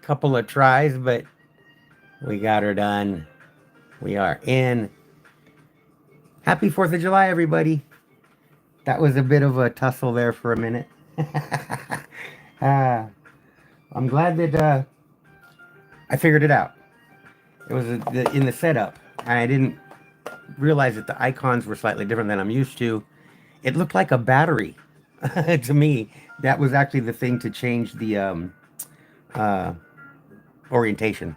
couple of tries, but we got her done. We are in. Happy 4th of July, everybody. That was a bit of a tussle there for a minute. uh, I'm glad that I figured it out. It was in the setup, and I didn't realize that the icons were slightly different than I'm used to. It looked like a battery to me. That was actually the thing to change the uh, orientation,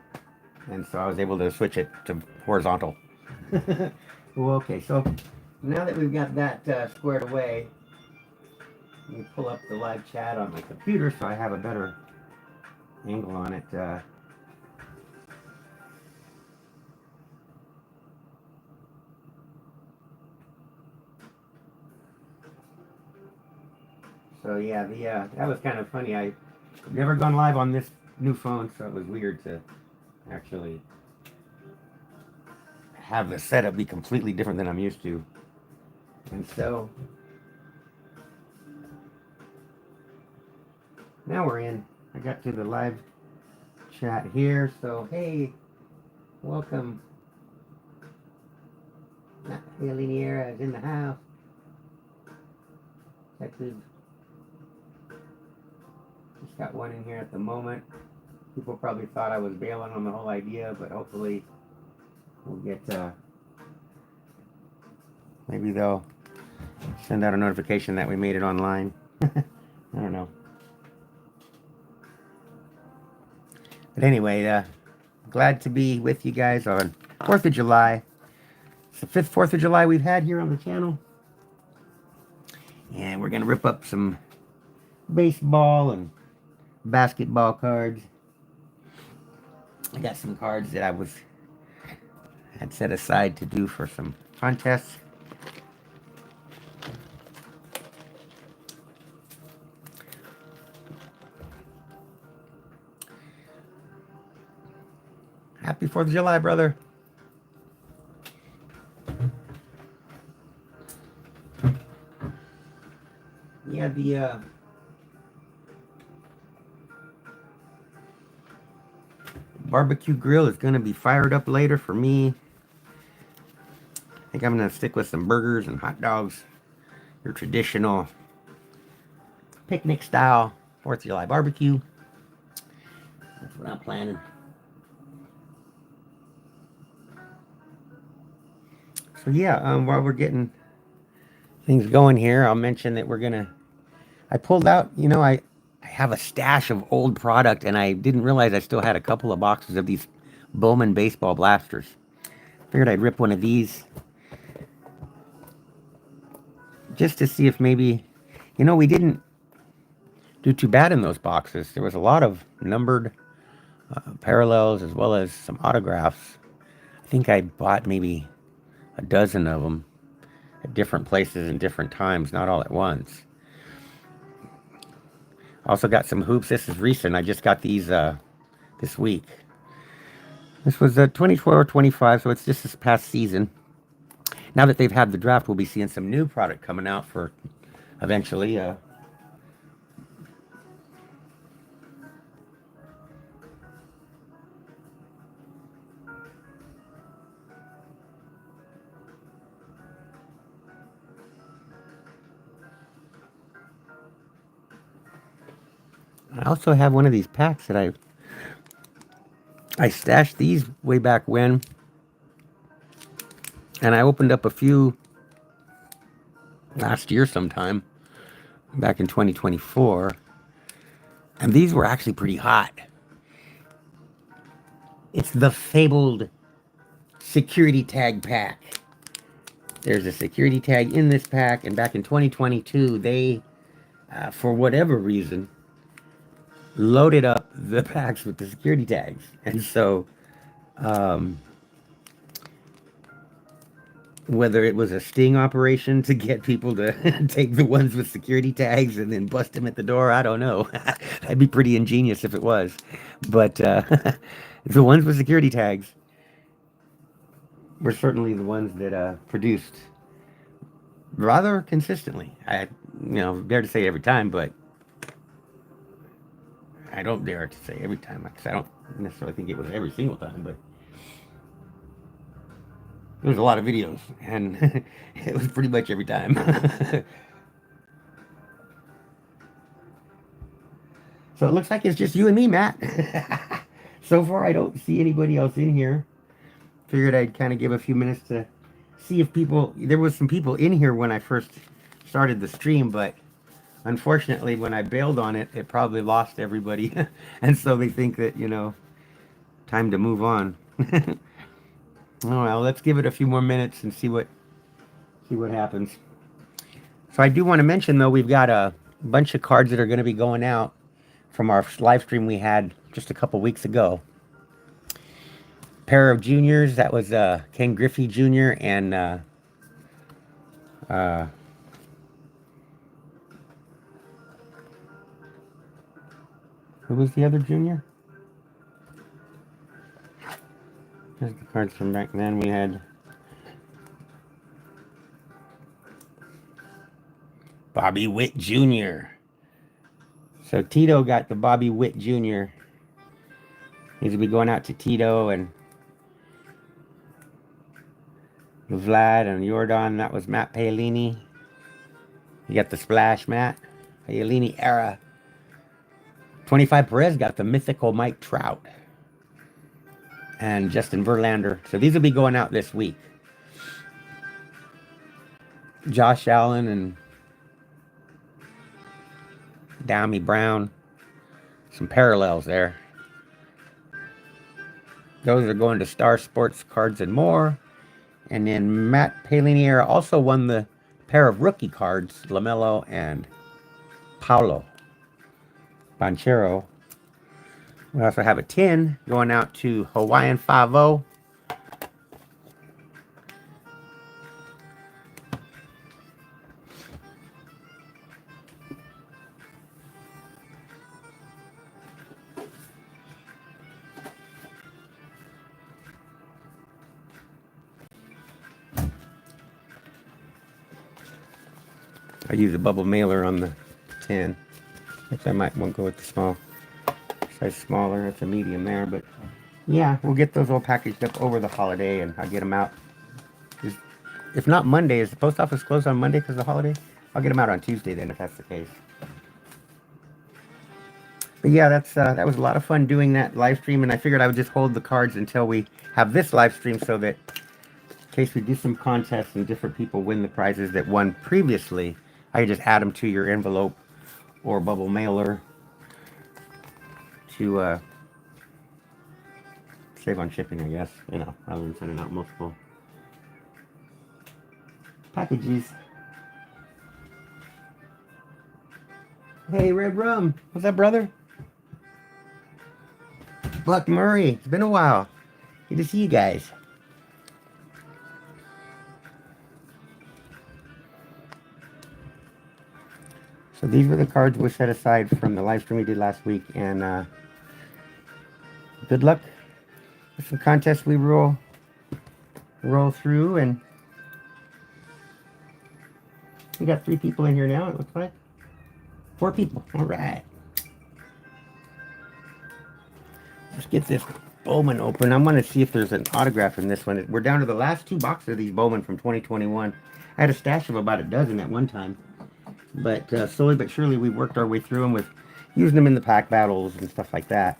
and so I was able to switch it to horizontal. Well, okay, so now that we've got that squared away, let me pull up the live chat on my computer so I have a better angle on it. So yeah, the that was kind of funny. I've never gone live on this new phone, so it was weird to actually have the setup be completely different than I'm used to. And so now we're in. I got to the live chat here. So hey, welcome. Liniera is in the house. Texas. Just got one in here at the moment. People probably thought I was bailing on the whole idea, but hopefully we'll get, maybe they'll send out a notification that we made it online. I don't know. But anyway, glad to be with you guys on 4th of July. It's the 5th 4th of July we've had here on the channel. And we're going to rip up some baseball and basketball cards. I got some cards that I had set aside to do for some contests. Happy 4th of July, brother. Yeah, the barbecue grill is going to be fired up later for me. I think I'm going to stick with some burgers and hot dogs. Your traditional picnic style 4th of July barbecue. That's what I'm planning. So yeah, while we're getting things going here, I'll mention that I pulled out, I have a stash of old product, and I didn't realize I still had a couple of boxes of these Bowman baseball blasters. Figured I'd rip one of these just to see if maybe, we didn't do too bad in those boxes. There was a lot of numbered parallels as well as some autographs. I think I bought maybe a dozen of them at different places and different times, not all at once. Also got some hoops. This is recent. I just got these this week. This was 24-25, so it's just this past season. Now that they've had the draft, we'll be seeing some new product coming out for eventually. I also have one of these packs that I stashed these way back when, and I opened up a few last year sometime, back in 2024, and these were actually pretty hot. It's the fabled security tag pack. There's a security tag in this pack, and back in 2022, they, for whatever reason, loaded up the packs with the security tags. And so, whether it was a sting operation to get people to take the ones with security tags and then bust them at the door, I don't know. That'd be pretty ingenious if it was. But the ones with security tags were certainly the ones that produced rather consistently. I dare to say every time, but I don't dare to say every time, because I don't necessarily think it was every single time, but there was a lot of videos, and it was pretty much every time. So it looks like it's just you and me, Matt. So far, I don't see anybody else in here. Figured I'd kind of give a few minutes to see if people. There was some people in here when I first started the stream, but unfortunately, when I bailed on it, it probably lost everybody, and so they think that time to move on. Oh well, let's give it a few more minutes and see what happens. So I do want to mention though, we've got a bunch of cards that are going to be going out from our live stream we had just a couple weeks ago. Pair of juniors, that was Ken Griffey Jr. and who was the other junior? Here's the cards from back then. We had Bobby Witt Jr. So Tito got the Bobby Witt Jr. He's gonna be going out to Tito and Vlad and Jordan. That was Matt Paolini. You got the Splash Matt Paolini era. 25 Perez got the mythical Mike Trout and Justin Verlander. So these will be going out this week. Josh Allen and Dami Brown. Some parallels there. Those are going to Star Sports Cards and More. And then Matt Paolini era also won the pair of rookie cards, LaMelo and Paolo Banchero. We also have a 10 going out to Hawaiian 5-0. I use a bubble mailer on the 10. Which I might want to go with the small. Size smaller. That's a medium there. But yeah, we'll get those all packaged up over the holiday and I'll get them out. If not Monday, is the post office closed on Monday because of the holiday? I'll get them out on Tuesday then if that's the case. But yeah, that was a lot of fun doing that live stream, and I figured I would just hold the cards until we have this live stream so that in case we do some contests and different people win the prizes that won previously, I just add them to your envelope or bubble mailer to save on shipping, I guess, rather than sending out multiple packages. Hey, Red Rum. What's up, brother? Buck Murray. It's been a while. Good to see you guys. So these were the cards we set aside from the live stream we did last week, and good luck with some contests we roll through, and we got 3 people in here now, it looks like. 4 people. All right. Let's get this Bowman open. I want to see if there's an autograph in this one. We're down to the last 2 boxes of these Bowman from 2021. I had a stash of about a dozen at one time. But slowly but surely we worked our way through them with using them in the pack battles and stuff like that.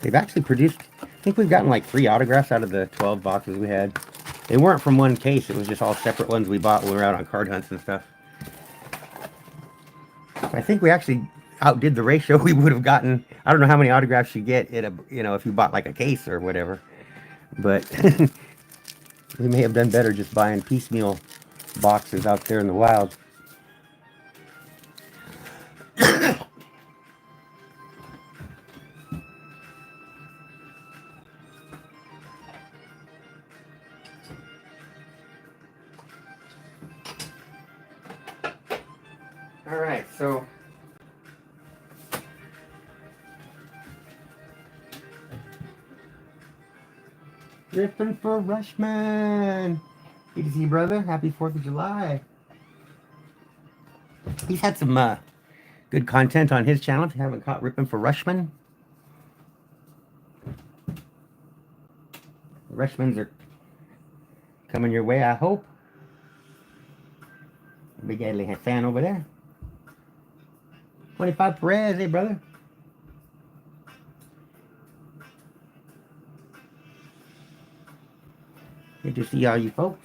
They've actually produced, I think we've gotten like 3 autographs out of the 12 boxes we had. They weren't from one case. It was just all separate ones we bought when we were out on card hunts and stuff. So I think we actually outdid the ratio. We would have gotten, I don't know how many autographs you get at a, if you bought like a case or whatever. But we may have done better just buying piecemeal boxes out there in the wild. All right, so ripping for Rushman. Good to see you, brother. Happy 4th of July. He's had some Good content on his channel if you haven't caught Ripping for Rushman. Rushmans are coming your way, I hope. Big Adley fan over there. 25 Perez, hey brother. Good to see all you folks.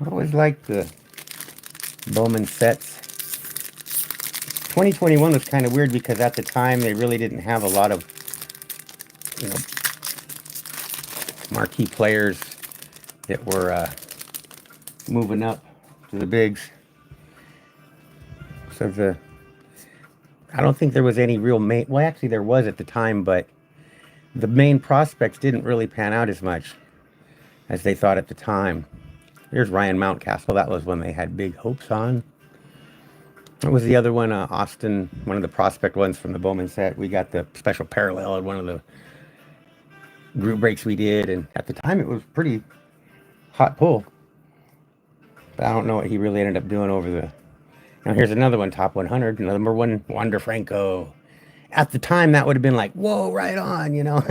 I always liked the Bowman sets. 2021 was kind of weird because at the time they really didn't have a lot of, you know, marquee players that were moving up to the bigs. So I don't think there was any real main, well actually there was at the time, but the main prospects didn't really pan out as much as they thought at the time. Here's Ryan Mountcastle. That was one they had big hopes on. What was the other one? Austin, one of the prospect ones from the Bowman set. We got the special parallel at one of the group breaks we did, and at the time it was pretty hot pull. But I don't know what he really ended up doing over the... Now here's another one, top 100, number one, Wander Franco. At the time, that would have been like, whoa, right on, you know?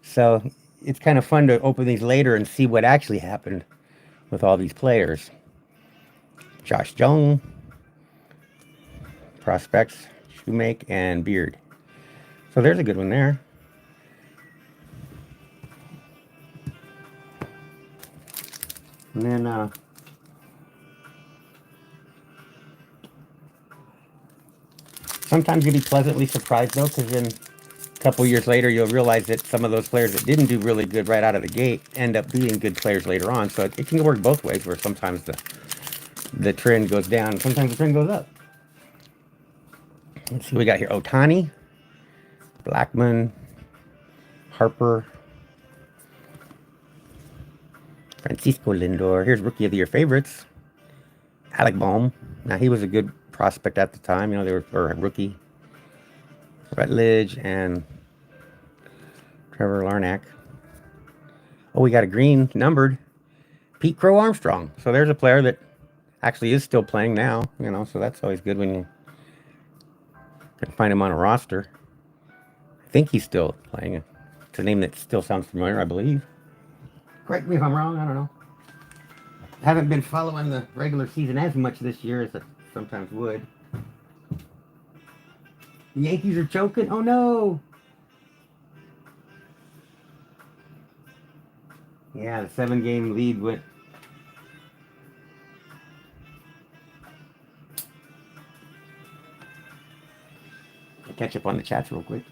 So it's kind of fun to open these later and see what actually happened with all these players. Josh Jung, prospects, Shoemake, and Beard. So there's a good one there. And then sometimes you'll be pleasantly surprised though, because then a couple years later you'll realize that some of those players that didn't do really good right out of the gate end up being good players later on. So it can work both ways, where sometimes the trend goes down, and sometimes the trend goes up. Let's see what we got here. Ohtani, Blackman, Harper, Francisco Lindor. Here's Rookie of the Year favorites. Alec Bohm. Now, he was a good prospect at the time. You know, they were for a rookie. Rutledge and Trevor Larnach. Oh, we got a green numbered Pete Crow Armstrong. So there's a player that actually is still playing now. You know, so that's always good when you can find him on a roster. I think he's still playing. It's a name that still sounds familiar, I believe. Correct me if I'm wrong, I don't know. I haven't been following the regular season as much this year as I sometimes would. The Yankees are choking? Oh no! Yeah, the 7-game lead went. I'll catch up on the chats real quick.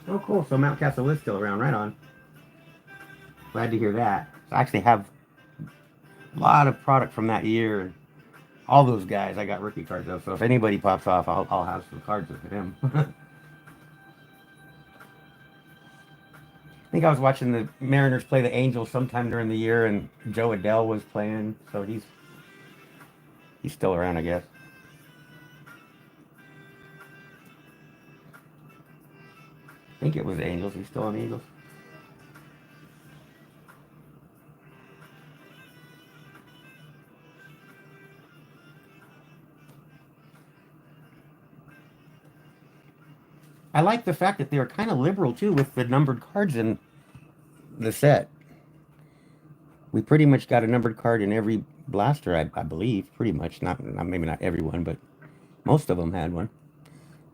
Oh, cool. So Mountcastle is still around. Right on. Glad to hear that. So I actually have a lot of product from that year. And all those guys, I got rookie cards of. So if anybody pops off, I'll have some cards of him. I think I was watching the Mariners play the Angels sometime during the year, and Joe Adele was playing. So he's still around, I guess. I think it was the Angels. He's still on the Eagles. I like the fact that they were kind of liberal too with the numbered cards in the set. We pretty much got a numbered card in every blaster, I believe. Pretty much, not maybe not everyone, but most of them had one.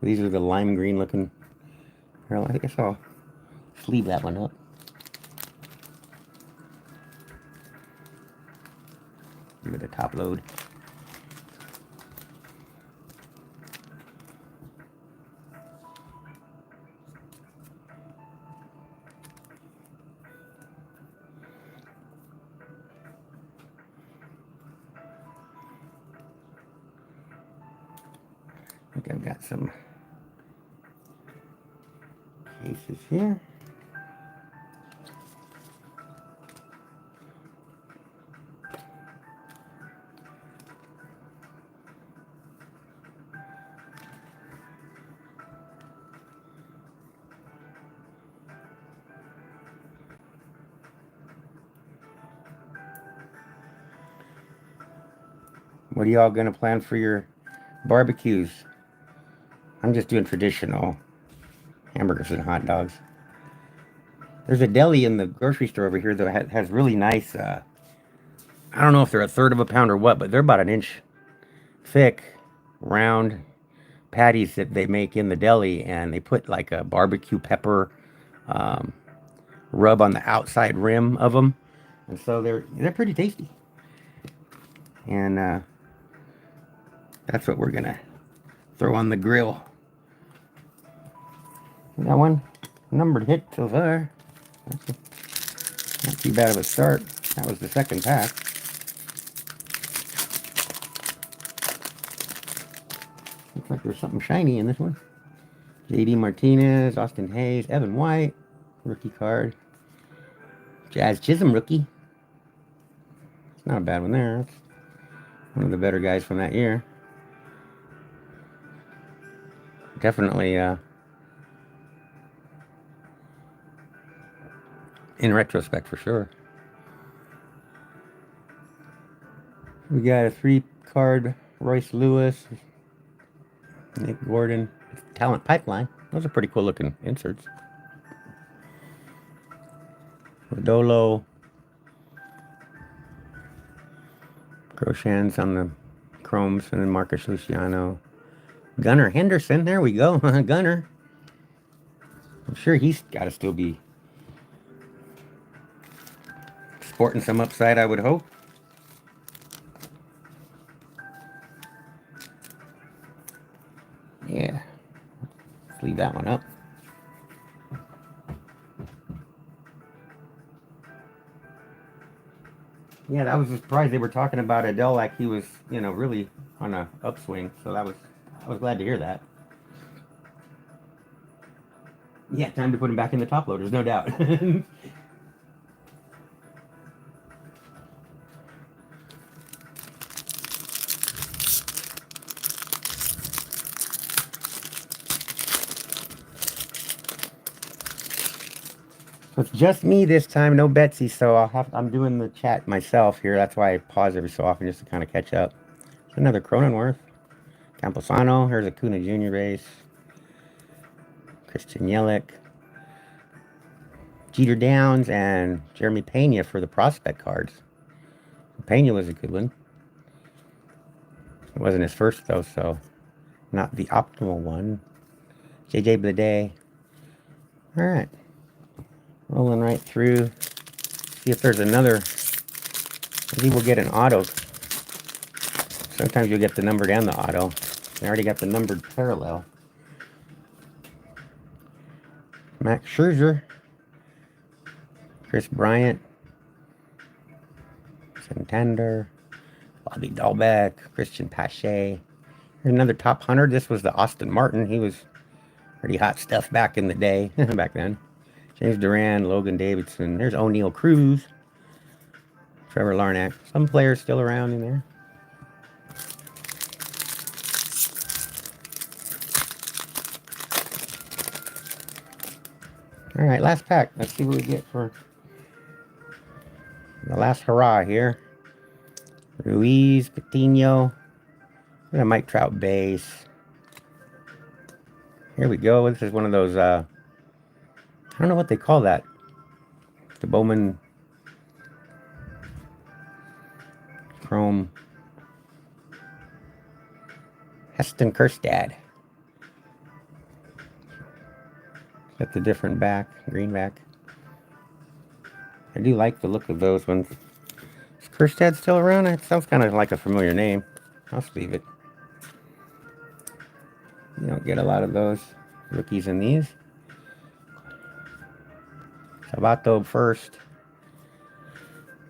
These are the lime green looking. I think I saw. Sleeve that one up. Give it a top load. I think I've got some cases here. What are y'all gonna plan for your barbecues? I'm just doing traditional hamburgers and hot dogs. There's a deli in the grocery store over here that has really nice, I don't know if they're a third of a pound or what, but they're about an inch thick, round patties that they make in the deli, and they put like a barbecue pepper rub on the outside rim of them, and so they're pretty tasty. And that's what we're gonna throw on the grill. That one numbered hit so far. Not too bad of a start. That was the second pack. Looks like there's something shiny in this one. JD Martinez, Austin Hayes, Evan White, rookie card. Jazz Chisholm rookie. It's not a bad one there. It's one of the better guys from that year. Definitely in retrospect for sure. We got a 3-card Royce Lewis, Nick Gordon, Talent Pipeline. Those are pretty cool looking inserts. Rodolo, Groshans on the chromes, and then Marcus Luciano. Gunnar Henderson, there we go. Gunnar. I'm sure he's got to still be sporting some upside, I would hope. Yeah. Let's leave that one up. Yeah, that was a surprise. They were talking about Adele like he was, really on a upswing. So I was glad to hear that. Yeah, time to put him back in the top loaders, no doubt. So it's just me this time, no Betsy, so I'm doing the chat myself here. That's why I pause every so often just to kind of catch up. There's another Cronenworth. Camposano, here's a Kuna Jr. base. Christian Yelich. Jeter Downs and Jeremy Pena for the prospect cards. Pena was a good one. It wasn't his first though, so not the optimal one. JJ Bleday. Alright. Rolling right through. See if there's another. Maybe we'll get an auto. Sometimes you'll get the numbered and the auto. I already got the numbered parallel. Max Scherzer. Chris Bryant. Santander. Bobby Dahlbeck. Christian Pache. Here's another top 100. This was the Austin Martin. He was pretty hot stuff back in the day. Back then. James Duran, Logan Davidson. There's O'Neal Cruz. Trevor Larnach. Some players still around in there. All right, last pack. Let's see what we get for the last hurrah here. Ruiz, Patino. And a Mike Trout base. Here we go. This is one of those, I don't know what they call that. The Bowman Chrome. Heston Kjerstad. Got the different back, green back. I do like the look of those ones. Is Kjerstad still around? It sounds kind of like a familiar name. I'll just leave it. You don't get a lot of those rookies in these. Sabato first.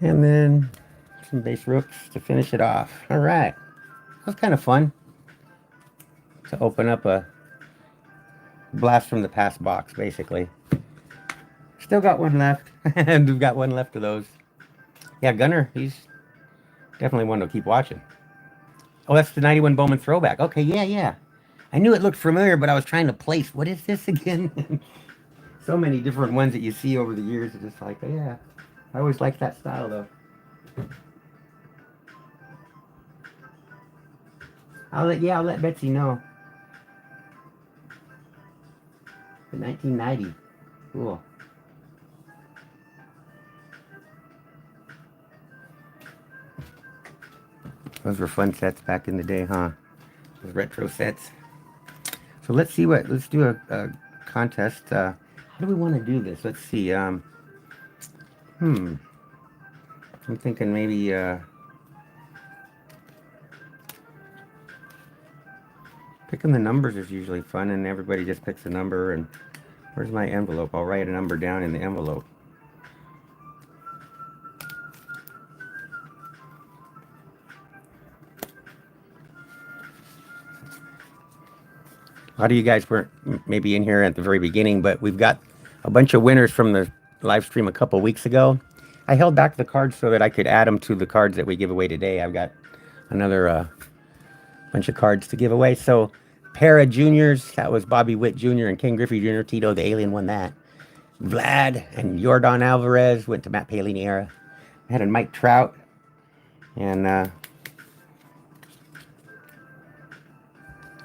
And then some base rooks to finish it off. All right. That was kind of fun to open up a blast from the past box, basically. Still got one left, and we've got one left of those. Yeah, Gunner, he's definitely one to keep watching. Oh, that's the 91 Bowman throwback. Okay, yeah, yeah. I knew it looked familiar, but I was trying to place, what is this again? So many different ones that you see over the years. It's just like, oh, yeah. I always liked that style, though. I'll let Betsy know. The 1990. Cool. Those were fun sets back in the day, huh? Those retro sets. So let's do a contest. How do we want to do this? Let's see. I'm thinking maybe, picking the numbers is usually fun, and everybody just picks a number. And where's my envelope? I'll write a number down in the envelope. A lot of you guys weren't maybe in here at the very beginning, but we've got a bunch of winners from the live stream a couple weeks ago. I held back the cards so that I could add them to the cards that we give away today. I've got another bunch of cards to give away. So, pair of juniors, that was Bobby Witt Jr. and Ken Griffey Jr. Tito the Alien won that. Vlad and Jordan Alvarez went to Matt Palini era. I had a Mike Trout and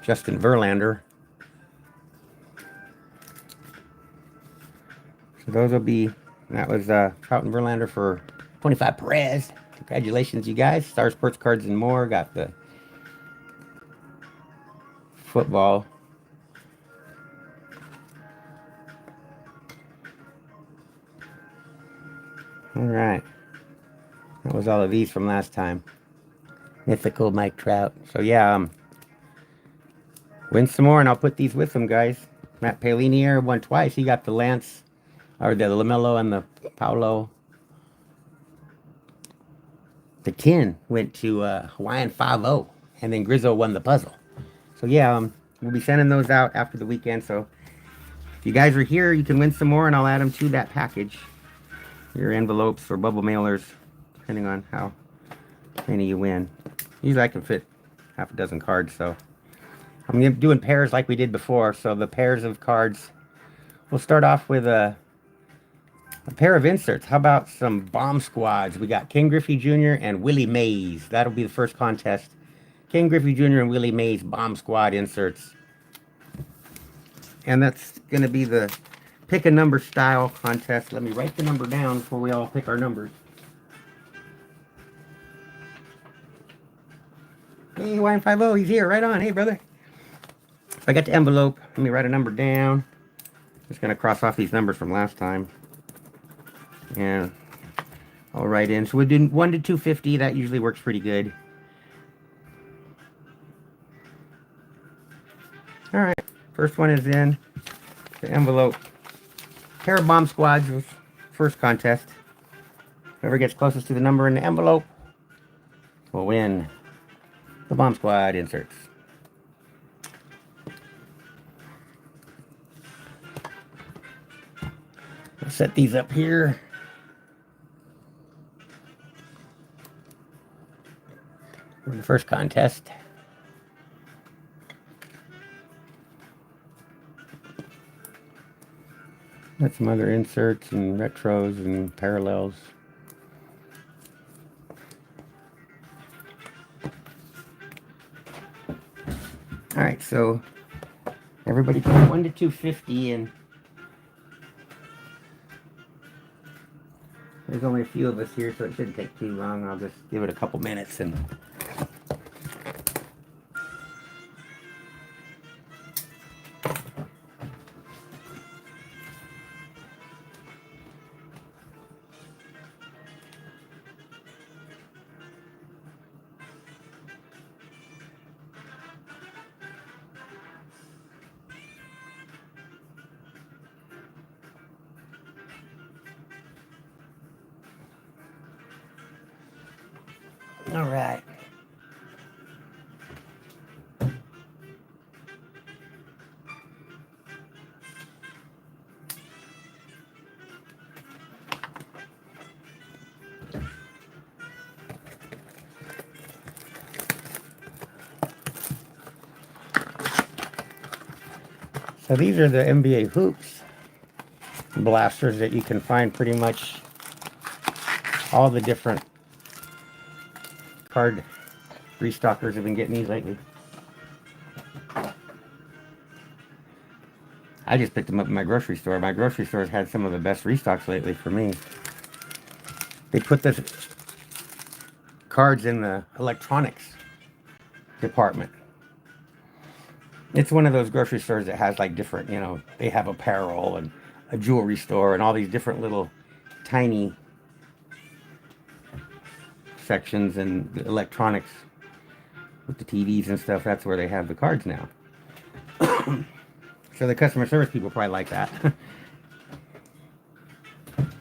Justin Verlander. So those will be, that was Trout and Verlander for 25 Perez. Congratulations, you guys. Star Sports Cards and more. Got the football. All right. That was all of these from last time. Mythical Mike Trout. So yeah, win some more, and I'll put these with them, guys. Matt Palini here won twice. He got the Lance, or the LaMelo and the Paulo. The Ken went to Hawaiian 5-0, and then Grizzo won the puzzle. So yeah, we'll be sending those out after the weekend. So if you guys are here, you can win some more, and I'll add them to that package. Your envelopes or bubble mailers, depending on how many you win. Usually I can fit half a dozen cards, so I'm doing pairs like we did before. So the pairs of cards, we'll start off with a pair of inserts. How about some bomb squads? We got Ken Griffey Jr. and Willie Mays. That'll be the first contest. Ken Griffey Jr. and Willie Mays bomb squad inserts. And that's going to be the pick a number style contest. Let me write the number down before we all pick our numbers. Hey, Hawaiian 5-0, he's here, right on. Hey, brother. I got the envelope. Let me write a number down. Just going to cross off these numbers from last time. And I'll write in. So we're doing 1 to 250. That usually works pretty good. All right. First one is in the envelope. Pair of bomb squads. First contest. Whoever gets closest to the number in the envelope will win the bomb squad inserts. I'll set these up here. For the first contest. Got some other inserts and retros and parallels. All right, so everybody put 1 to 250, and there's only a few of us here, so it shouldn't take too long. I'll just give it a couple minutes and all right. So these are the NBA Hoops blasters that you can find pretty much all the different card restockers have been getting these lately. I just picked them up in my grocery store. My grocery store has had some of the best restocks lately for me. They put the cards in the electronics department. It's one of those grocery stores that has like different, you know, they have apparel and a jewelry store and all these different little tiny sections, and the electronics with the TVs and stuff, that's where they have the cards now. So the customer service people probably like that.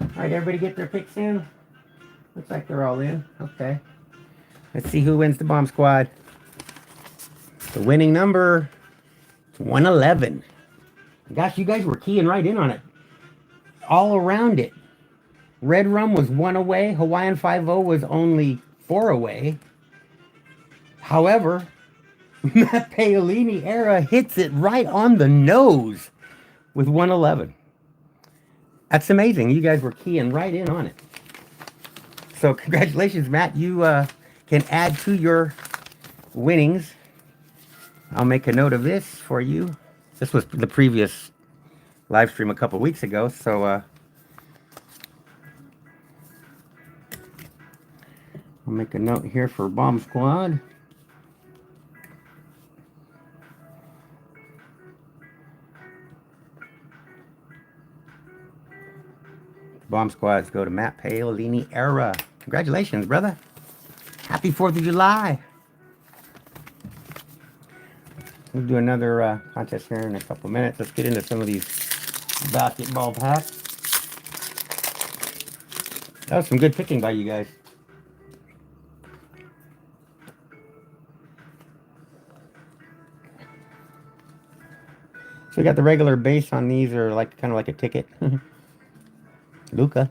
Alright, everybody get their picks in? Looks like they're all in. Okay. Let's see who wins the Bomb Squad. The winning number is 111. Gosh, you guys were keying right in on it. All around it. Red Rum was 1 away. Hawaiian 5-0 was only 4 away. However, Matt Paolini era hits it right on the nose with 111. That's amazing. You guys were keying right in on it. So congratulations, Matt. You can add to your winnings. I'll make a note of this for you. This was the previous live stream a couple weeks ago, so I'll make a note here for Bomb Squad. Bomb Squads go to Matt Paolini era. Congratulations, brother. Happy 4th of July. We'll do another contest here in a couple minutes. Let's get into some of these basketball packs. That was some good picking by you guys. So we got the regular base on these, are like kind of like a ticket. Luka.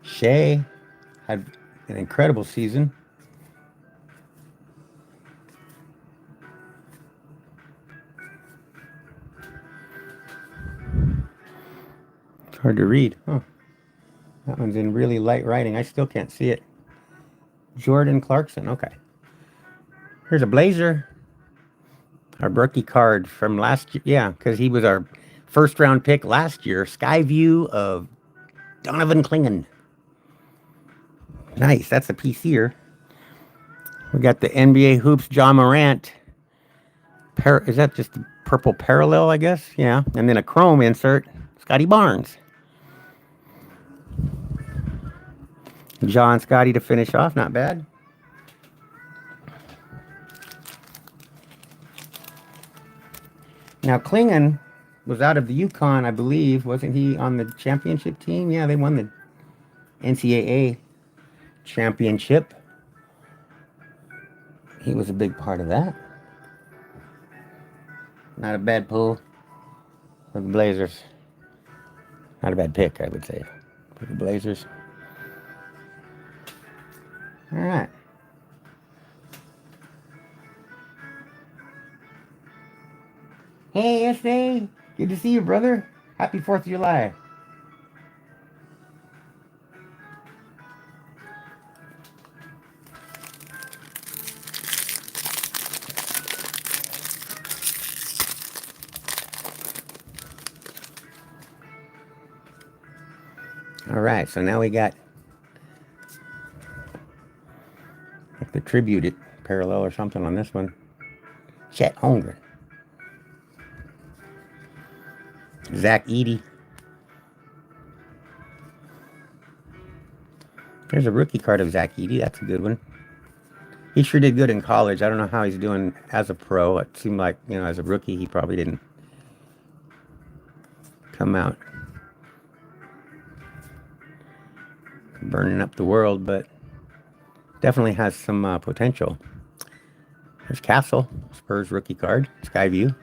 Shea had an incredible season. It's hard to read. Huh. That one's in really light writing. I still can't see it. Jordan Clarkson. Okay. Here's a Blazer. Our rookie card from last year. Yeah, because he was our first round pick last year. Skyview of Donovan Clingan. Nice. That's a piece here. We got the NBA Hoops Ja Morant. Is that just the purple parallel, I guess? Yeah. And then a chrome insert. Scotty Barnes. Ja and Scotty to finish off. Not bad. Now, Clingan was out of the UConn, I believe. Wasn't he on the championship team? Yeah, they won the NCAA championship. He was a big part of that. Not a bad pull for the Blazers. Not a bad pick, I would say, for the Blazers. All right. Hey, S.A. Good to see you, brother. Happy 4th of July. All right, so now we got like the tribute parallel or something on this one. Chet Holmgren. Zach Edey. There's a rookie card of Zach Edey. That's a good one. He sure did good in college. I don't know how he's doing as a pro. It seemed like, you know, as a rookie, he probably didn't come out burning up the world, but definitely has some potential. There's Castle, Spurs rookie card, Skyview.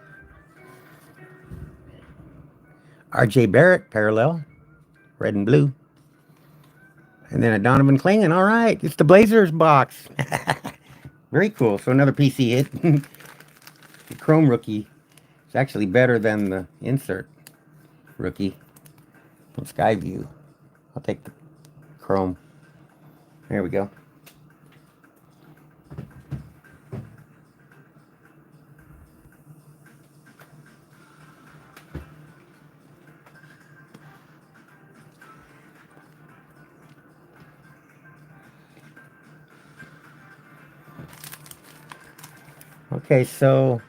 R.J. Barrett parallel, red and blue. And then a Donovan Clingan. All right, it's the Blazers box. Very cool. So another PC hit. The Chrome rookie is actually better than the insert rookie from Skyview. I'll take the Chrome. There we go. Okay, so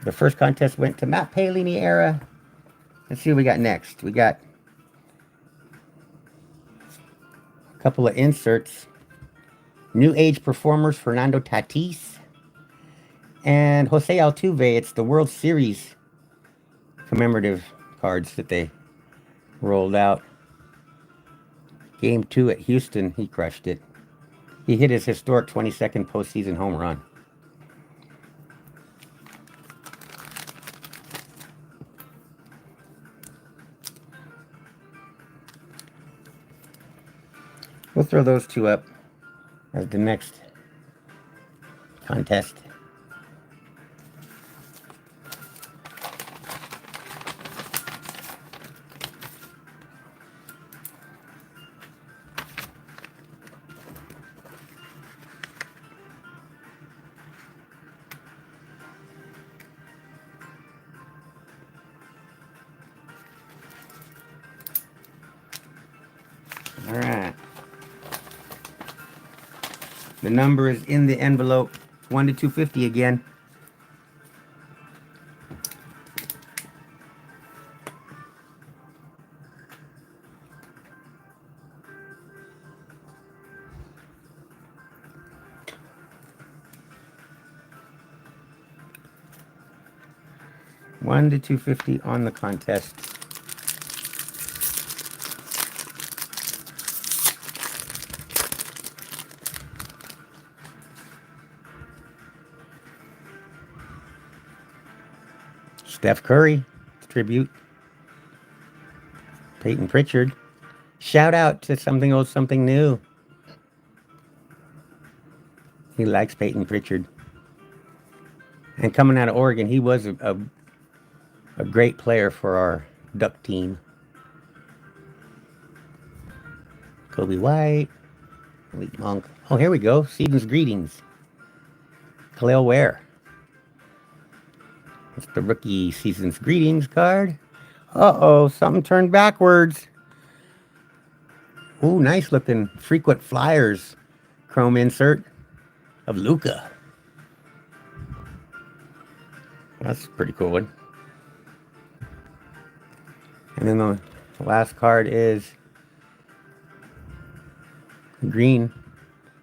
the first contest went to Matt Paolini era. Let's see what we got next. We got a couple of inserts. New Age performers, Fernando Tatis and Jose Altuve. It's the World Series commemorative cards that they rolled out. Game 2 at Houston, he crushed it. He hit his historic 22nd postseason home run. We'll throw those two up as the next contest. All right. The number is in the envelope. 1 to 250 again. $1 to $250 on the contest. Steph Curry tribute. Peyton Pritchard. Shout out to something old, something new. He likes Peyton Pritchard. And coming out of Oregon, he was a great player for our Duck team. Kobe White. Malik Monk. Oh, here we go. Season's greetings. Khalil Ware. It's the rookie season's greetings card. Uh-oh, something turned backwards. Ooh, nice looking frequent flyers chrome insert of Luka. That's a pretty cool one. And then the last card is green.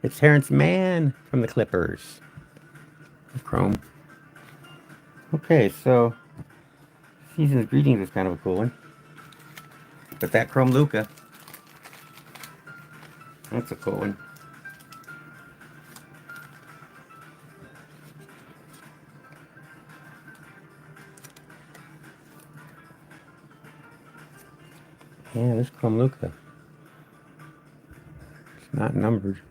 It's Terrence Mann from the Clippers. Chrome. Okay, so Season's Greetings is kind of a cool one. But that Chrome Luka, that's a cool one. Yeah, this Chrome Luka. It's not numbered.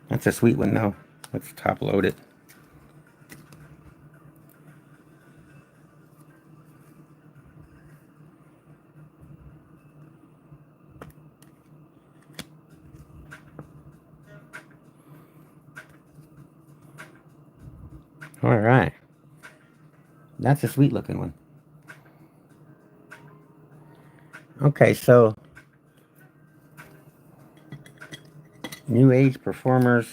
That's a sweet one though. Let's top load it. All right. That's a sweet looking one. Okay, so New Age performers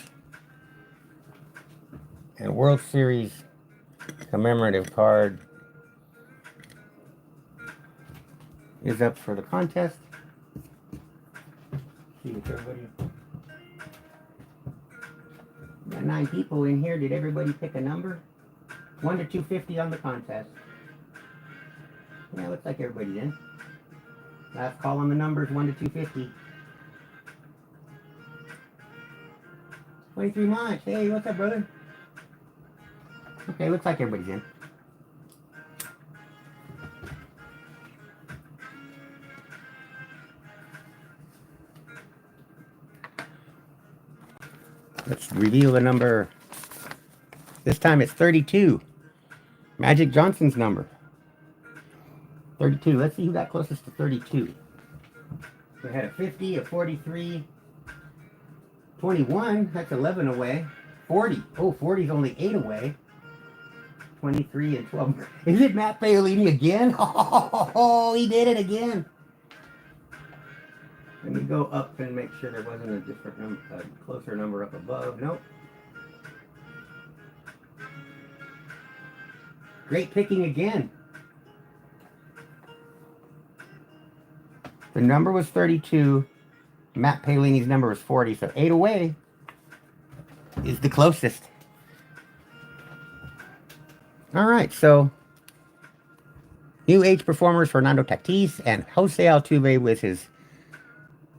and World Series commemorative card is up for the contest. See if everybody. We got 9 people in here. Did everybody pick a number? 1 to 250 on the contest. Yeah, looks like everybody did. Last call on the numbers, 1 to 250. 23 Munch. Hey, what's up, brother? Okay, looks like everybody's in. Let's reveal the number. This time it's 32. Magic Johnson's number. 32. Let's see who got closest to 32. We had a 50, a 43, 21. That's 11 away. 40. Oh, 40 is only 8 away. 23 and 12. Is it Matt Paolini again? Oh, he did it again. Let me go up and make sure there wasn't a different number, a closer number up above. Nope. Great picking again. The number was 32. Matt Paolini's number was 40, so 8 away is the closest. All right, so new age performers Fernando Tatis and Jose Altuve with his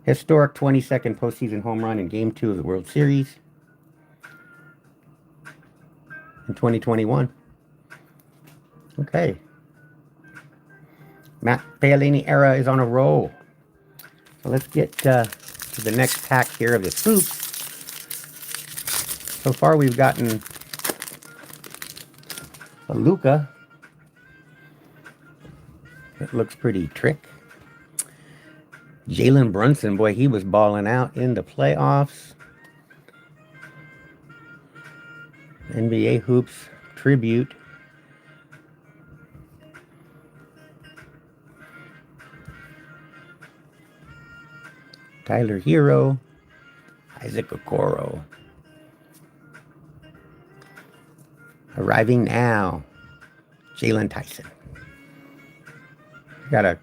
historic 22nd postseason home run in Game 2 of the World Series in 2021. Okay. Matt Paolini era is on a roll. So let's get to the next pack here of this hoop. So far we've gotten a Luka. It looks pretty trick. Jalen Brunson, boy, he was balling out in the playoffs. NBA Hoops tribute. Tyler Hero, Isaac Okoro. Arriving now, Jalen Tyson. Got a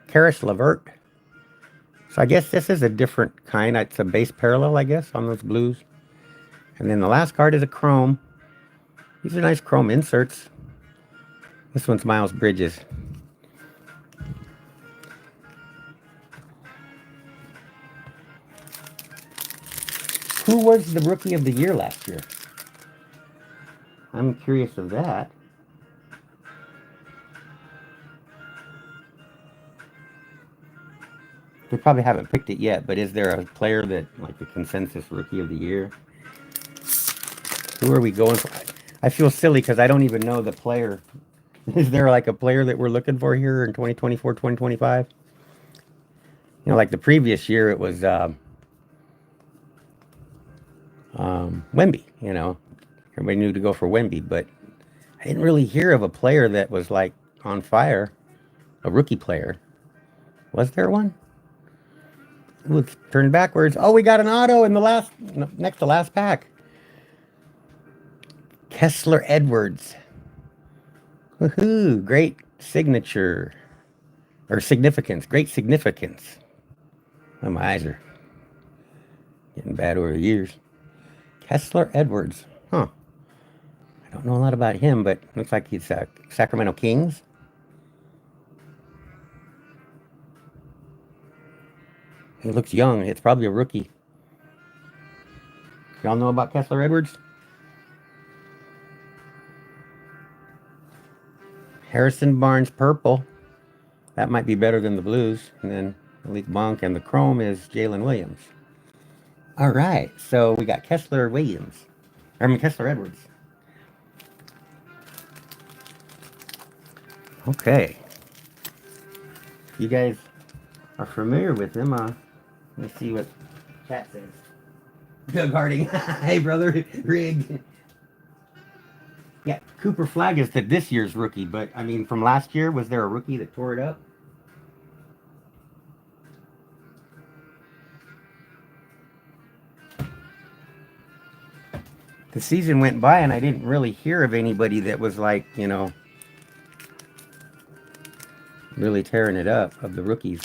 Karis LeVert. So I guess this is a different kind. It's a base parallel, I guess, on those blues. And then the last card is a chrome. These are nice chrome inserts. This one's Miles Bridges. Who was the Rookie of the Year last year? I'm curious of that. They probably haven't picked it yet, but is there a player that, like the consensus Rookie of the Year? Who are we going for? I feel silly because I don't even know the player. Is there like a player that we're looking for here in 2024, 2025? You know, like the previous year, it was Wemby, you know. Everybody knew to go for Wemby, but I didn't really hear of a player that was like on fire, a rookie player. Was there one? Let's turn backwards. Oh, we got an auto in the last, next to last pack. Kessler Edwards. Woohoo! Great signature. Or significance. Great significance. Oh, my eyes are getting bad over the years. Kessler Edwards. Huh. I don't know a lot about him, but looks like he's Sacramento Kings. He looks young. It's probably a rookie. Y'all know about Kessler Edwards? Harrison Barnes purple. That might be better than the blues. And then Malik Monk, and the chrome is Jalen Williams. All right, so we got Kessler Edwards. Okay. You guys are familiar with him, let's see what chat says. Doug Harding. Hey, brother. Rigged. Yeah, Cooper Flagg is this year's rookie, but, I mean, from last year, was there a rookie that tore it up? The season went by, and I didn't really hear of anybody that was, like, you know, really tearing it up of the rookies.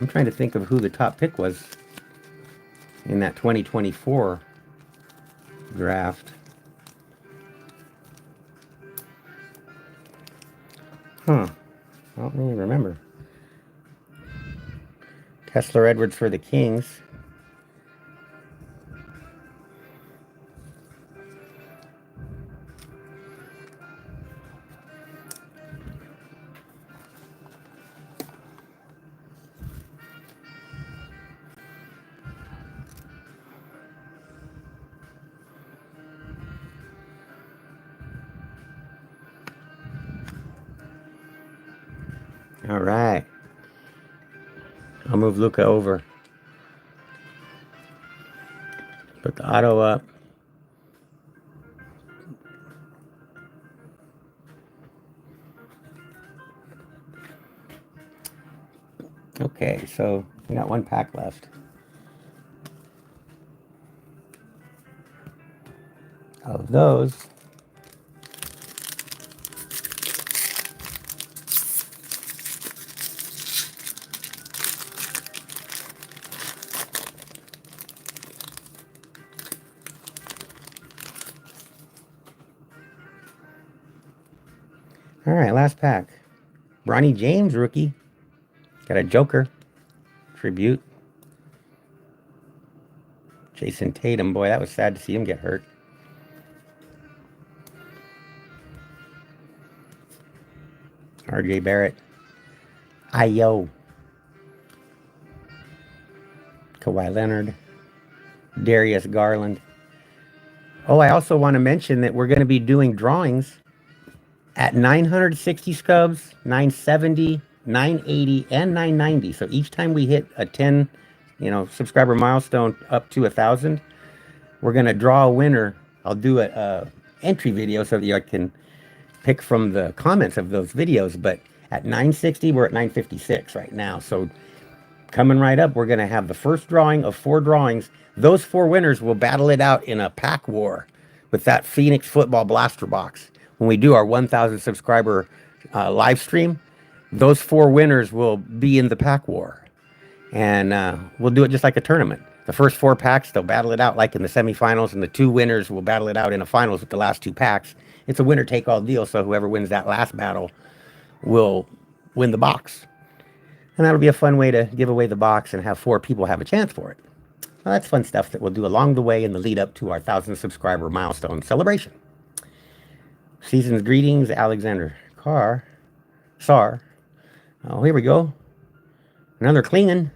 I'm trying to think of who the top pick was in that 2024 draft. Huh. I don't really remember. Kessler Edwards for the Kings. All right. I'll move Luca over. Put the auto up. Okay, so we got one pack left of those. All right, last pack. Bronny James rookie. Got a Joker tribute. Jason Tatum, boy, that was sad to see him get hurt. RJ Barrett. Ayo. Kawhi Leonard. Darius Garland. Oh, I also want to mention that we're going to be doing drawings at 960 scubs, 970, 980, and 990. So each time we hit a 10, subscriber milestone up to 1,000, we're going to draw a winner. I'll do a entry video so that you can pick from the comments of those videos. But at 960, we're at 956 right now. So coming right up, we're going to have the first drawing of 4 drawings. Those 4 winners will battle it out in a pack war with that Phoenix Football Blaster Box. When we do our 1,000 subscriber live stream, those 4 winners will be in the pack war. And we'll do it just like a tournament. The first 4 packs, they'll battle it out like in the semifinals, and the 2 winners will battle it out in the finals with the last 2 packs. It's a winner-take-all deal, so whoever wins that last battle will win the box. And that'll be a fun way to give away the box and have 4 people have a chance for it. Well, that's fun stuff that we'll do along the way in the lead up to our 1,000 subscriber milestone celebration. Season's greetings, Alexander Sar. Oh, here we go. Another Klingon.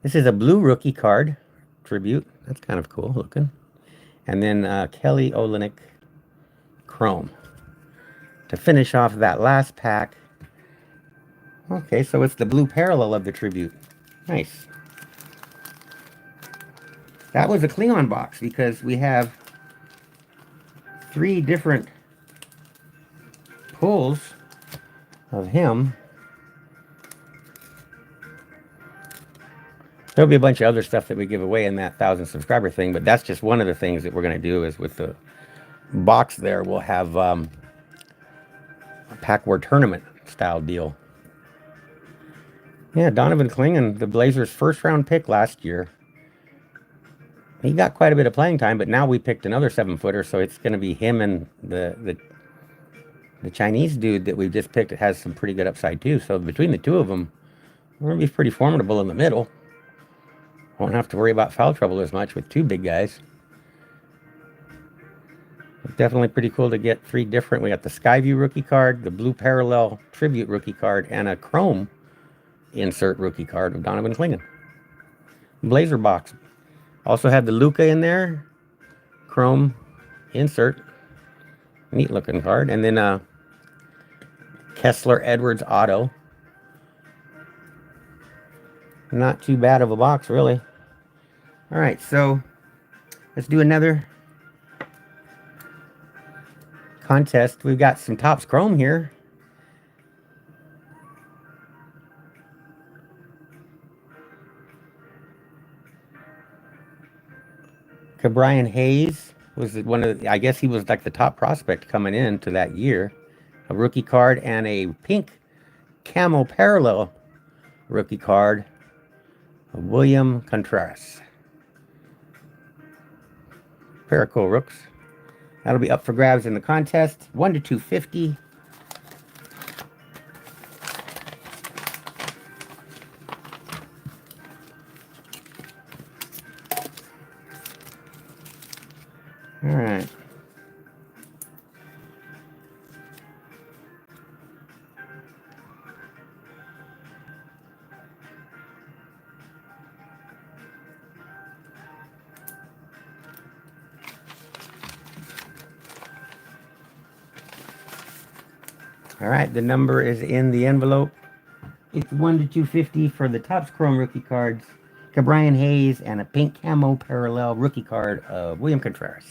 This is a blue rookie card tribute. That's kind of cool looking. And then Kelly Olynyk Chrome to finish off that last pack. Okay, so it's the blue parallel of the tribute. Nice. That was a Klingon box because we have 3 different pulls of him. There'll be a bunch of other stuff that we give away in that 1,000 subscriber thing, but that's just one of the things that we're going to do is with the box there, we'll have a pack war tournament style deal. Yeah, Donovan Klingon, the Blazers' first round pick last year. He got quite a bit of playing time, but now we picked another 7-footer, so it's going to be him and the Chinese dude that we just picked. It has some pretty good upside too. So between the 2 of them, we're going to be pretty formidable in the middle. Won't have to worry about foul trouble as much with 2 big guys. It's definitely pretty cool to get 3 different. We got the Skyview rookie card, the blue parallel tribute rookie card, and a chrome insert rookie card of Donovan Klingon. Blazer box. Also had the Luca in there. Chrome insert. Neat looking card. And then Kessler Edwards auto. Not too bad of a box, really. All right, so let's do another contest. We've got some Topps Chrome here. Brian Hayes was one of the, I guess he was like the top prospect coming into that year. A rookie card and a pink camo parallel rookie card of William Contreras. Pair of cool rooks. That'll be up for grabs in the contest. 1 to 250. All right. All right, the number is in the envelope. It's 1 to 250 for the Topps Chrome rookie cards. Ke'Bryan Hayes and a pink camo parallel rookie card of William Contreras.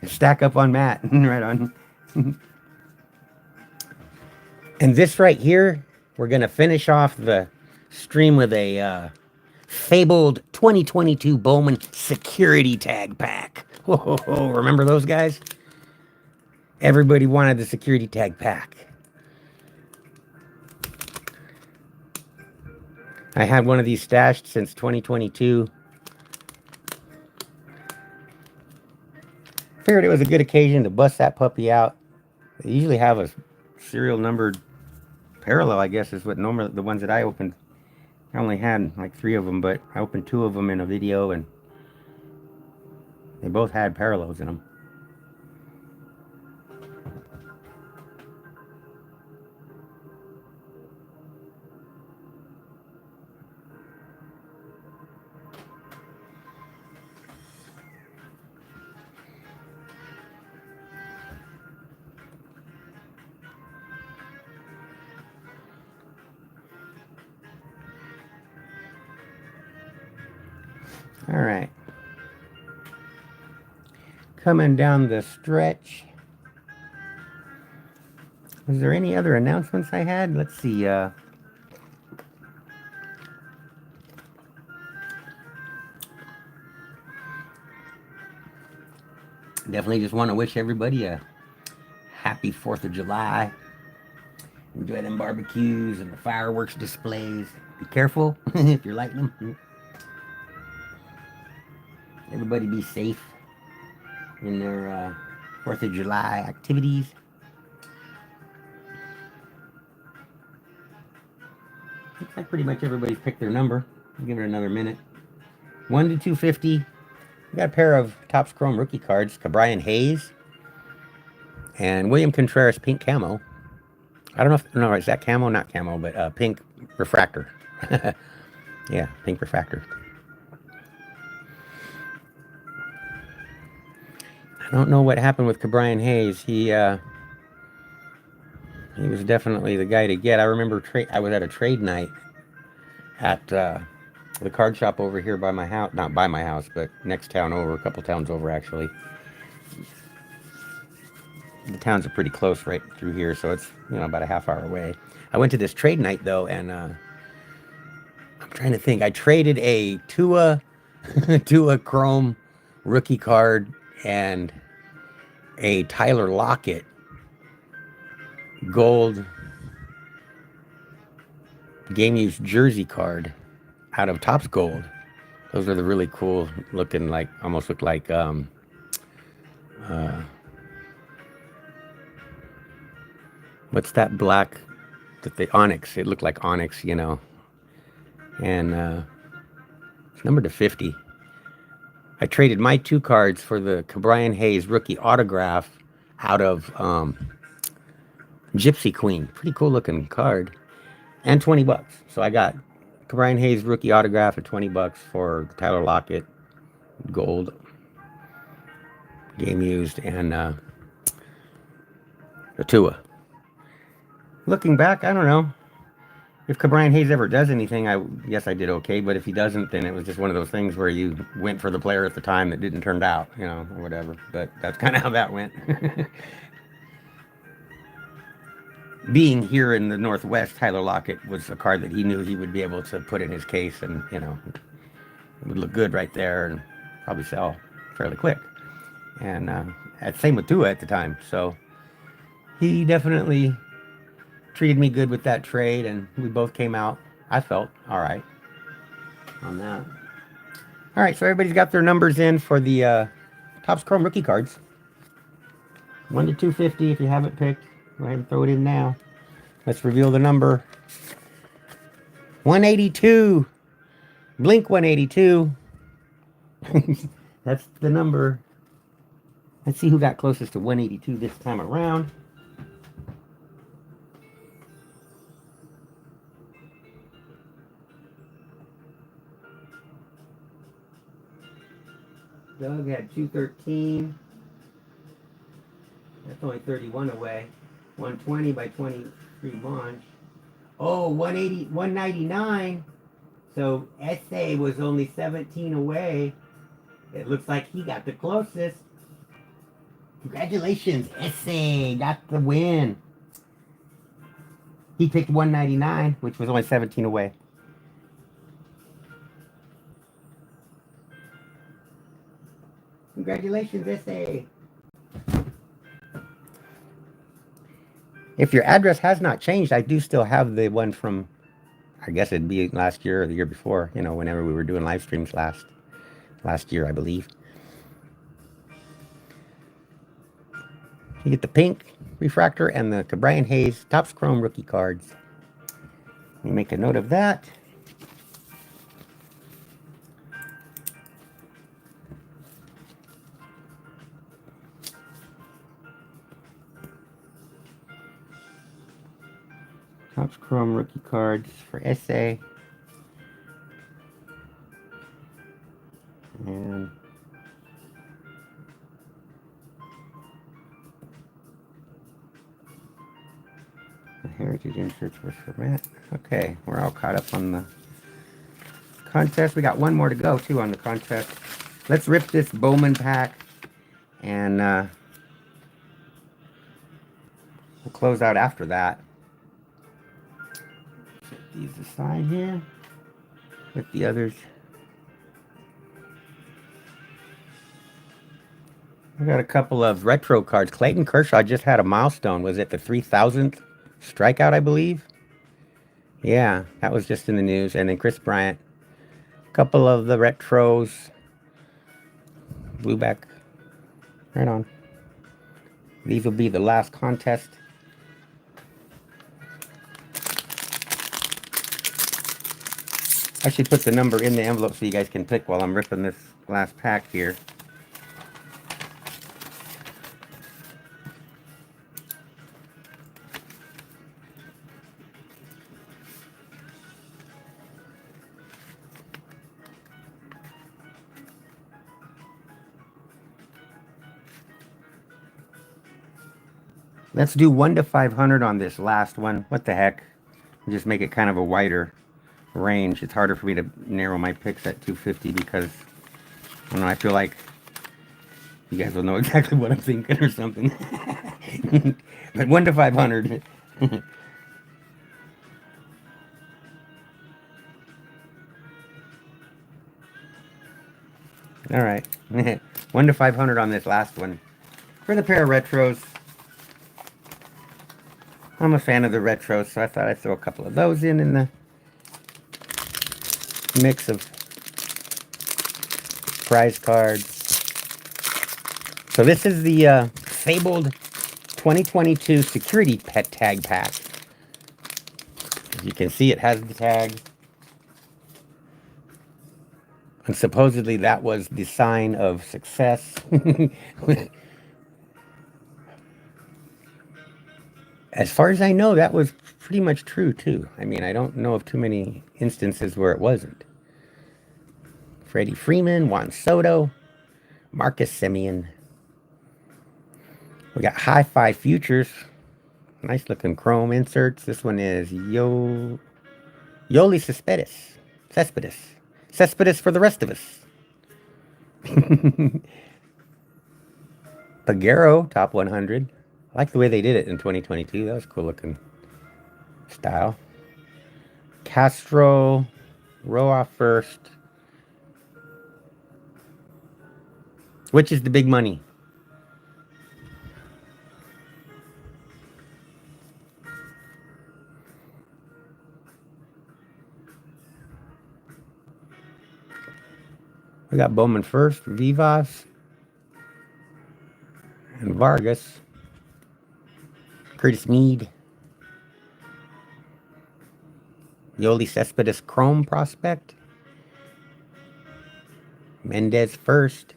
Stack up on Matt. Right on. And this right here, we're going to finish off the stream with a fabled 2022 Bowman security tag pack. Whoa, remember those guys? Everybody wanted the security tag pack. I had one of these stashed since 2022. Figured it was a good occasion to bust that puppy out. They usually have a serial numbered parallel, I guess, is what normally the ones that I opened. I only had like 3 of them, but I opened 2 of them in a video, and they both had parallels in them. All right. Coming down the stretch. Was there any other announcements I had? Let's see. Definitely just want to wish everybody a happy 4th of July. Enjoy them barbecues and the fireworks displays. Be careful if you're lighting them. Everybody be safe in their 4th of July activities. Looks like pretty much everybody's picked their number. I'll give it another minute. 1 to 250. We got a pair of Topps Chrome rookie cards. Ke'Bryan Hayes and William Contreras pink camo. I don't know if, no, is that camo? Not camo, but pink refractor. Yeah, pink refractor. I don't know what happened with Ke'Bryan Hayes. He was definitely the guy to get. I remember I was at a trade night at the card shop over here by my house. Not by my house, but next town over, a couple towns over actually. The towns are pretty close right through here, so it's, you know, about a half hour away. I went to this trade night though, and I'm trying to think. I traded a Tua Chrome rookie card and a Tyler Lockett gold game used jersey card out of Topps Gold. Those are the really cool looking, like almost look like what's that black that the onyx? It looked like onyx, you know. And it's numbered to 50. I traded my 2 cards for the Ke'Bryan Hayes rookie autograph out of Gypsy Queen. Pretty cool looking card. And $20. So I got Ke'Bryan Hayes rookie autograph at $20 for Tyler Lockett gold game used and a Tua. Looking back, I don't know if Ke'Bryan Hayes ever does anything. I guess I did okay, but if he doesn't, then it was just one of those things where you went for the player at the time that didn't turn out, you know, or whatever. But that's kind of how that went. Being here in the Northwest, Tyler Lockett was a card that he knew he would be able to put in his case, and, you know, it would look good right there and probably sell fairly quick. And same with Tua at the time. So he definitely treated me good with that trade, and we both came out, I felt, all right on that. All right, so everybody's got their numbers in for the Topps Chrome rookie cards. 1 to 250. If you haven't picked, go ahead and throw it in now. Let's reveal the number. 182. Blink 182. That's the number. Let's see who got closest to 182 this time around. Doug had 213. That's It's only 31 away. 120 by 23 launch. Oh, 180, 199. So SA was only 17 away. It looks like he got the closest. Congratulations, SA got the win. He picked 199, which was only 17 away. Congratulations, SA. If your address has not changed, I do still have the one from, I guess it'd be last year or the year before, you know, whenever we were doing live streams last year, I believe. You get the pink refractor and the Brian Hayes Topps Chrome rookie cards. Let me make a note of that. Topps Chrome rookie cards for SA. And the Heritage inserts were for Matt. Okay, we're all caught up on the contest. We got one more to go, too, on the contest. Let's rip this Bowman pack. And we'll close out after that. Set these aside here with the others. I got a couple of retro cards. Clayton Kershaw just had a milestone. Was it the 3,000th strikeout, I believe? Yeah, that was just in the news. And then Chris Bryant. A couple of the retros. Blue back. Right on. These will be the last contest. I should put the number in the envelope so you guys can pick while I'm ripping this last pack here. Let's do 1 to 500 on this last one. What the heck? Just make it kind of a wider range. It's harder for me to narrow my picks at 250 because, I don't know, I feel like you guys will know exactly what I'm thinking or something. But 1 to 500. All right. 1 to 500 on this last one. For the pair of retros. I'm a fan of the retros, so I thought I'd throw a couple of those in the mix of prize cards. So this is the fabled 2022 security pet tag pack. As you can see, it has the tag. And supposedly that was the sign of success. As far as I know, that was pretty much true, too. I mean, I don't know of too many instances where it wasn't. Freddie Freeman, Juan Soto, Marcus Semien. We got Hi-Fi Futures. Nice looking chrome inserts. This one is Yoli Cespedes. Cespedes for the rest of us. Pagero, top 100. I like the way they did it in 2022. That was cool looking style. Castro, Roa first. Which is the big money? We got Bowman first, Vivas, and Vargas. Curtis Mead. Yoli Cespedes Chrome prospect. Mendez first.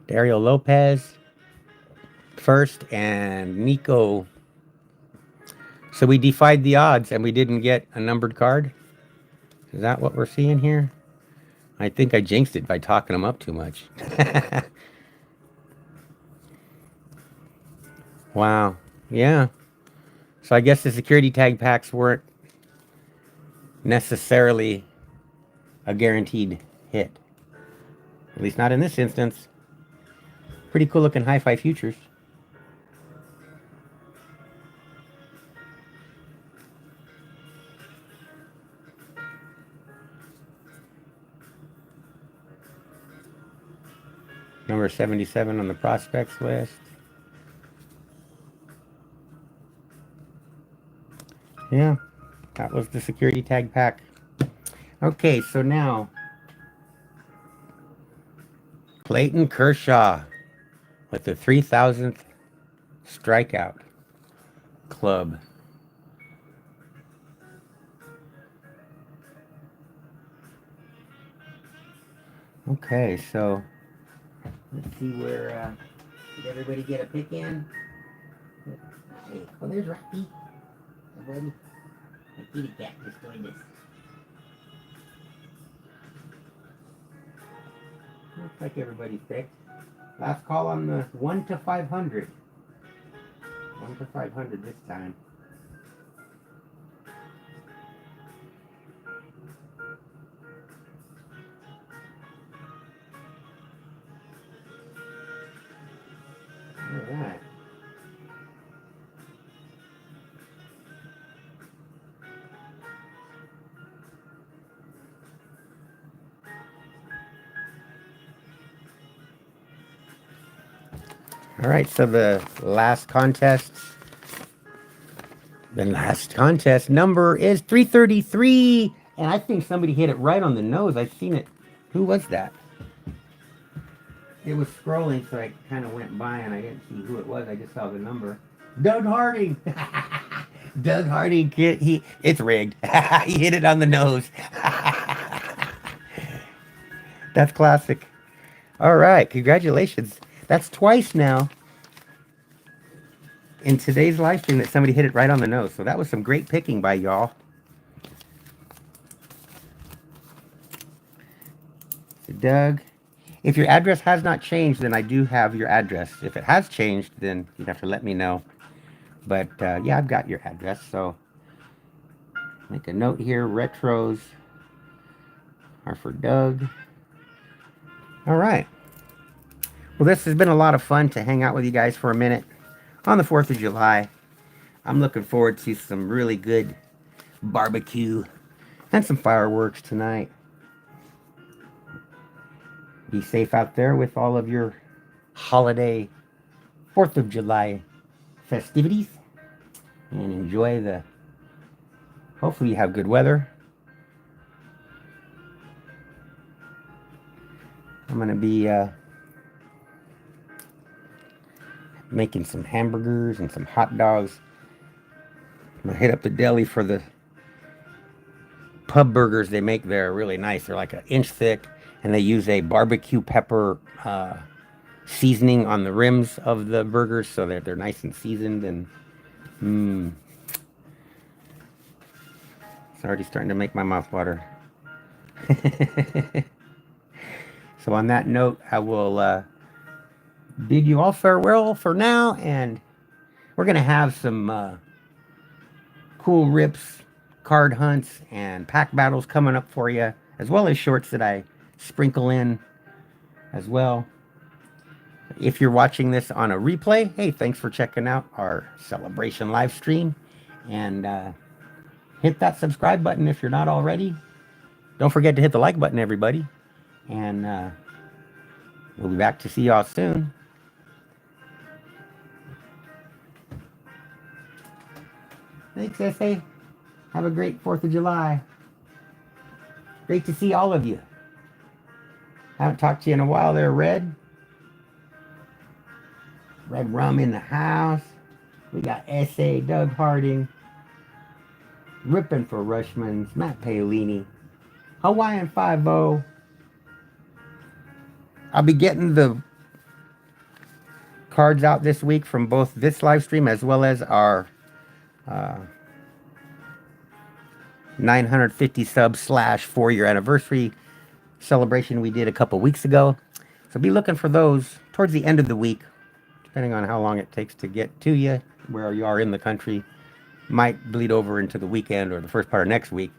Dario Lopez first, and Nico. So we defied the odds and we didn't get a numbered card. Is that what we're seeing here? I think I jinxed it by talking them up too much. Wow. Yeah. So I guess the security tag packs weren't necessarily a guaranteed hit. At least not in this instance. Pretty cool looking Hi-Fi Futures. Number 77 on the prospects list. Yeah, that was the security tag pack. Okay, so now Clayton Kershaw with the 3,000th strikeout club. Okay, so let's see where did everybody get a pick in? Hey, oh, there's Rocky. Everybody, my kitty cat just joined us. Looks like everybody's picked. Last call on the 1 to 500. 1 to 500 this time. All right. All right, so the last contest number is 333, and I think somebody hit it right on the nose. I've seen it. Who was that? It was scrolling, so I kind of went by and I didn't see who it was. I just saw the number. Doug Harding. Doug Harding, it's rigged. He hit it on the nose. That's classic. All right, congratulations. That's twice now in today's live stream that somebody hit it right on the nose. So that was some great picking by y'all. So Doug, if your address has not changed, then I do have your address. If it has changed, then you'd have to let me know. But yeah, I've got your address. So make a note here. Retros are for Doug. All right. Well, this has been a lot of fun to hang out with you guys for a minute on the 4th of July. I'm looking forward to some really good barbecue and some fireworks tonight. Be safe out there with all of your holiday 4th of July festivities. And enjoy hopefully you have good weather. I'm going to be making some hamburgers and some hot dogs. I'm gonna hit up the deli for the pub burgers they make there. Really nice. They're like 1-inch thick, and they use a barbecue pepper seasoning on the rims of the burgers, so that they're nice and seasoned. And it's already starting to make my mouth water. So on that note, I will bid you all farewell for now, and we're gonna have some cool rips, card hunts, and pack battles coming up for you, as well as shorts that I sprinkle in as well. If you're watching this on a replay, hey, thanks for checking out our celebration live stream, and hit that subscribe button if you're not already. Don't forget to hit the like button, everybody, and we'll be back to see y'all soon. Thanks, SA. Have a great 4th of July. Great to see all of you. Haven't talked to you in a while there, Red. Red Rum in the house. We got SA, Doug Harding. Ripping for Rushmans, Matt Paolini. Hawaiian 5-0. I'll be getting the cards out this week from both this live stream as well as our 950 sub / 4-year anniversary celebration we did a couple weeks ago. So be looking for those towards the end of the week, depending on how long it takes to get to you, where you are in the country. Might bleed over into the weekend or the first part of next week.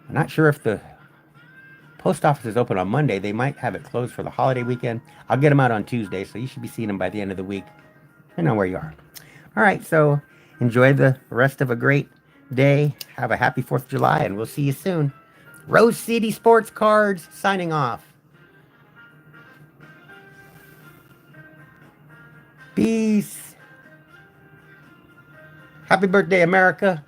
I'm not sure if the post office is open on Monday. They might have it closed for the holiday weekend. I'll get them out on Tuesday, so you should be seeing them by the end of the week, depending on where you are. All right, so enjoy the rest of a great day. Have a happy 4th of July, and we'll see you soon. Rose City Sports Cards signing off. Peace. Happy birthday, America.